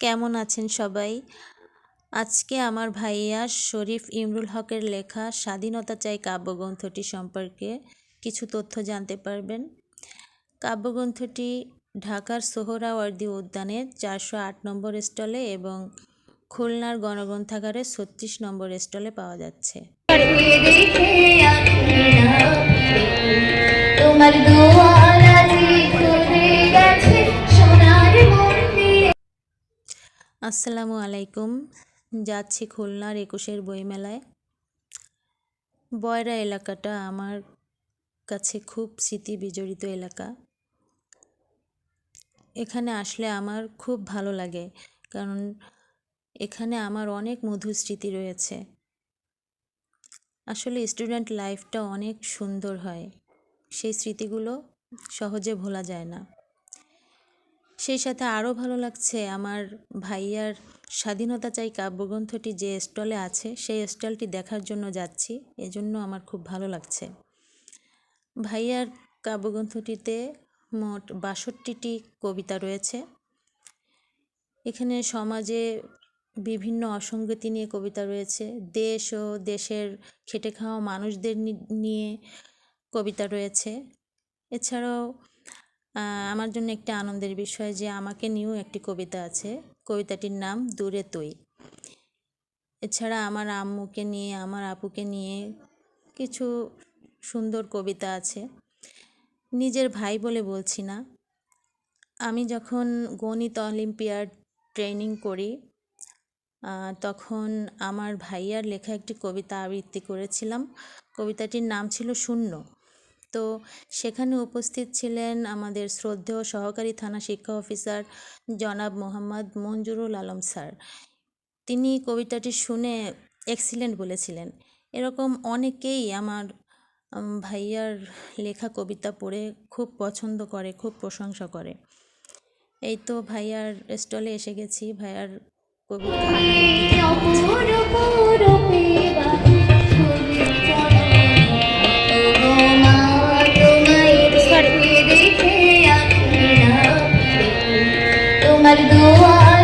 কেমন আছেন সবাই? আজকে আমার ভাইয়া শরীফ ইমরুল হকের লেখা স্বাধীনতা চাই কাব্যগ্রন্থটি সম্পর্কে কিছু তথ্য জানতে পারবেন। কাব্যগ্রন্থটি ঢাকার সোহরাওয়ার্দী উদ্যানে 408 নম্বর স্টলে এবং খুলনার গণগ্রন্থাগারে 36 নম্বর স্টলে পাওয়া যাচ্ছে। আসসালামু আলাইকুম। যাচ্ছি খুলনার 21-এর বইমেলায়। বয়রা এলাকাটা আমার কাছে খুব স্মৃতি বিজড়িত এলাকা। এখানে আসলে আমার খুব ভালো লাগে, কারণ এখানে আমার অনেক মধুর স্মৃতি রয়েছে। আসলে স্টুডেন্ট লাইফটা অনেক সুন্দর হয়, সেই স্মৃতিগুলো সহজে ভোলা যায় না। সেই সাথে আরও ভালো লাগছে আমার ভাইয়ার স্বাধীনতা চাই কাব্যগ্রন্থটি যে স্টলে আছে সেই স্টলটি দেখার জন্য যাচ্ছি, এজন্য আমার খুব ভালো লাগছে। ভাইয়ার কাব্যগ্রন্থটিতে মোট 62টি কবিতা রয়েছে। এখানে সমাজে বিভিন্ন অসঙ্গতি নিয়ে কবিতা রয়েছে, দেশ ও দেশের খেটে খাওয়া মানুষদের নিয়ে কবিতা রয়েছে। এছাড়াও আমার জন্য একটি আনন্দের বিষয় যে আমাকে নিয়েও একটি কবিতা আছে, কবিতাটির নাম দূরে তুই। এছাড়া আমার আম্মুকে নিয়ে, আমার আপুকে নিয়ে কিছু সুন্দর কবিতা আছে। নিজের ভাই বলে বলছি না, আমি যখন গণিত অলিম্পিয়াড ট্রেনিং করি তখন আমার ভাইয়ার লেখা একটি কবিতা আবৃত্তি করেছিলাম। কবিতাটির নাম ছিল শূন্য। তো সেখানে উপস্থিত ছিলেন আমাদের শ্রদ্ধেয় সহকারী থানা শিক্ষা অফিসার জনাব মোহাম্মদ মঞ্জুরুল আলম স্যার। তিনি কবিতাটি শুনে এক্সিলেন্ট বলেছিলেন। এরকম অনেকেই আমার ভাইয়ার লেখা কবিতা পড়ে খুব পছন্দ করে, খুব প্রশংসা করে। এই তো ভাইয়ার স্টলে এসে গেছি, ভাইয়ার কবিতা তোমার দোয়া